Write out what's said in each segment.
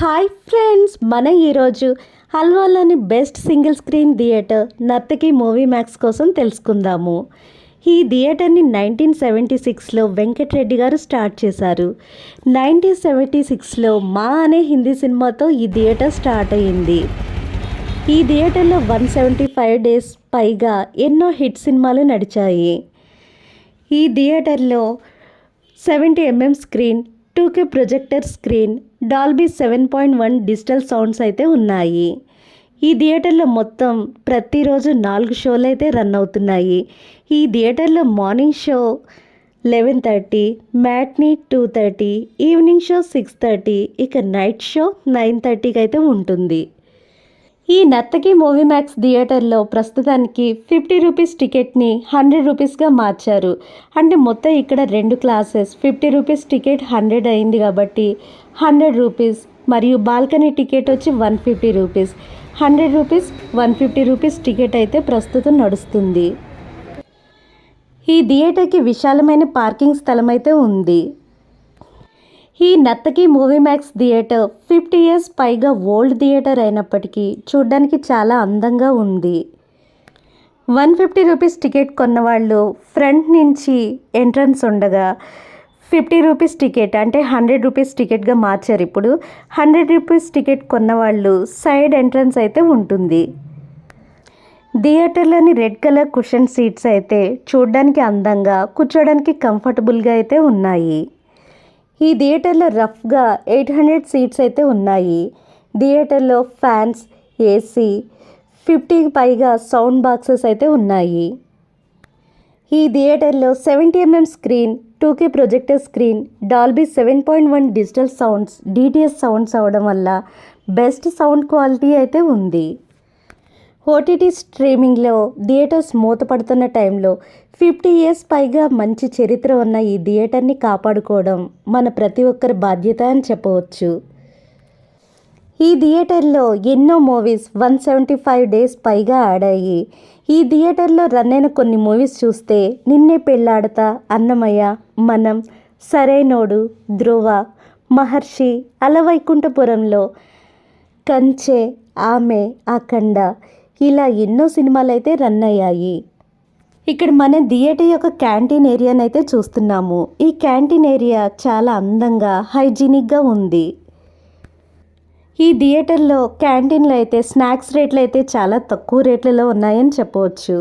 Hi friends, మనం ఈరోజు హల్వాలోని best single screen theatre Narthaki movie max కోసం తెలుసుకుందాము. ఈ థియేటర్ని 1976లో వెంకటరెడ్డి గారు స్టార్ట్ చేశారు. 1976లో మా అనే హిందీ సినిమాతో ఈ థియేటర్ స్టార్ట్ అయ్యింది. ఈ థియేటర్లో 175 డేస్ పైగా ఎన్నో హిట్ సినిమాలు నడిచాయి. ఈ థియేటర్లో 70mm screen, 2K projector screen, Dolby 7.1 digital sounds అయితే ఉన్నాయి. ఈ థియేటర్లో మొత్తం ప్రతిరోజు 4 షోలు అయితే రన్ అవుతున్నాయి. ఈ థియేటర్లో morning show 11:30, matinee 2:30, evening show 6:30, ఇక నైట్ షో 9:30కి అయితే ఉంటుంది. ఈ నర్తకి మూవీ మ్యాక్స్ థియేటర్లో ప్రస్తుతానికి 50 రూపీస్ టికెట్ని 100 రూపీస్గా మార్చారు. అంటే మొత్తం ఇక్కడ 2 క్లాసెస్, 50 రూపీస్ టికెట్ 100 అయింది కాబట్టి 100 రూపీస్, మరియు బాల్కనీ టికెట్ వచ్చి 150 రూపీస్. 100 రూపీస్, 150 రూపీస్ టికెట్ అయితే ప్రస్తుతం నడుస్తుంది. ఈ థియేటర్కి విశాలమైన పార్కింగ్ స్థలం అయితే ఉంది. ఈ నర్తకి మూవీ మ్యాక్స్ థియేటర్ 50 ఇయర్స్ పైగా ఓల్డ్ థియేటర్ అయినప్పటికీ చూడ్డానికి చాలా అందంగా ఉంది. 150 రూపీస్ టికెట్ కొన్నవాళ్ళు ఫ్రంట్ నుంచి ఎంట్రన్స్ ఉండగా 50 రూపీస్ టికెట్ అంటే 100 రూపీస్ టికెట్గా మార్చారు. ఇప్పుడు 100 రూపీస్ టికెట్ కొన్నవాళ్ళు సైడ్ ఎంట్రన్స్ అయితే ఉంటుంది. థియేటర్లోని రెడ్ కలర్ కుషన్ సీట్స్ అయితే చూడ్డానికి అందంగా, కూర్చోడానికి కంఫర్టబుల్గా అయితే ఉన్నాయి. ఈ థియేటర్లో రఫ్గా 800 సీట్స్ అయితే ఉన్నాయి. థియేటర్లో ఫ్యాన్స్, ఏసీ, 50కి పైగా సౌండ్ బాక్సెస్ అయితే ఉన్నాయి. ఈ థియేటర్లో 70mm screen, 2K projector screen, Dolby 7.1 digital sounds, DTS sounds అవడం వల్ల బెస్ట్ సౌండ్ క్వాలిటీ అయితే ఉంది. ఓటీటీ స్ట్రీమింగ్లో థియేటర్స్ మూతపడుతున్న టైంలో 50 ఇయర్స్ పైగా మంచి చరిత్ర ఉన్న ఈ థియేటర్ని కాపాడుకోవడం మన ప్రతి ఒక్కరి బాధ్యత అని చెప్పవచ్చు. ఈ థియేటర్లో ఎన్నో మూవీస్ 175 డేస్ పైగా ఆడాయి. ఈ థియేటర్లో రన్ అయిన కొన్ని మూవీస్ చూస్తే నిన్నే పెళ్ళాడతా, అన్నమయ్య, మనం, సరైనోడు, ధ్రువ, మహర్షి, అలవైకుంఠపురంలో, కంచె, ఆమె, అఖండ, ఇలా ఎన్నో సినిమాలు అయితే రన్ అయ్యాయి. ఇక్కడ మన థియేటర్ యొక్క క్యాంటీన్ ఏరియాని అయితే చూస్తున్నాము. ఈ క్యాంటీన్ ఏరియా చాలా అందంగా, హైజీనిక్గా ఉంది. ఈ థియేటర్లో క్యాంటీన్లో అయితే స్నాక్స్ రేట్లు అయితే చాలా తక్కువ రేట్లలో ఉన్నాయని చెప్పవచ్చు.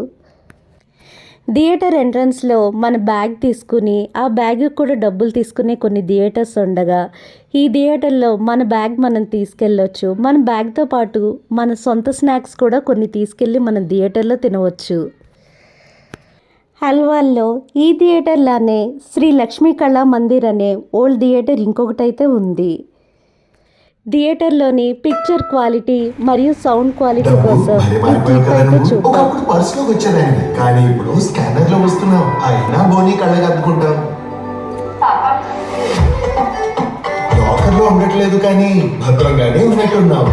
థియేటర్ ఎంట్రన్స్లో మన బ్యాగ్ తీసుకుని ఆ బ్యాగ్ కూడా డబ్బులు తీసుకునే కొన్ని థియేటర్స్ ఉండగా ఈ థియేటర్లో మన బ్యాగ్ మనం తీసుకెళ్ళొచ్చు. మన బ్యాగ్తో పాటు మన సొంత స్నాక్స్ కూడా కొన్ని తీసుకెళ్ళి మన థియేటర్లో తినవచ్చు. హల్వాల్లో ఈ థియేటర్లానే శ్రీ లక్ష్మీ కళా మందిర్ అనే ఓల్డ్ థియేటర్ ఇంకొకటి అయితే ఉంది. థియేటర్లోని పిక్చర్ క్వాలిటీ మరియు సౌండ్ క్వాలిటీ కోసం పర్సులోకి వచ్చేదాన్ని, కానీ ఇప్పుడు స్కానర్ లో వస్తున్నాం. అయినా బోని కళ్ళగద్దుకుంటాం. లాకర్ లో ఉండట్లేదు కానీ భద్రంగానే ఉన్నట్టున్నాం.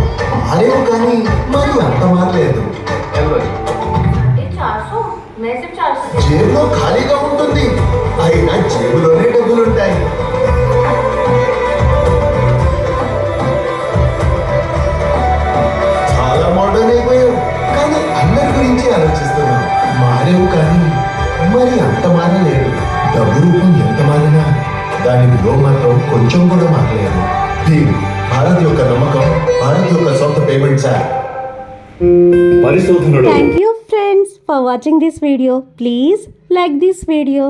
మారేవు కానీ మరి అంత మారలేదు. జేబులో ఖాళీగా ఉంటుంది, అయినా జేబులోనే డబ్బులుంటాయి. చాలా మోడర్న్ అయిపోయావు, కానీ అందరి గురించి ఆలోచిస్తున్నావు. మారేవు కానీ మరి అంత మారలేదు. డబ్బు రూపం ఎంత మారినా దాని విలువ మాత్రం కొంచెం కూడా మారలేదు. భారత్ యొక్క నమ్మకం, భారత్ యొక్క సొంత payments app. Thank you friends for watching this video. Please like this video.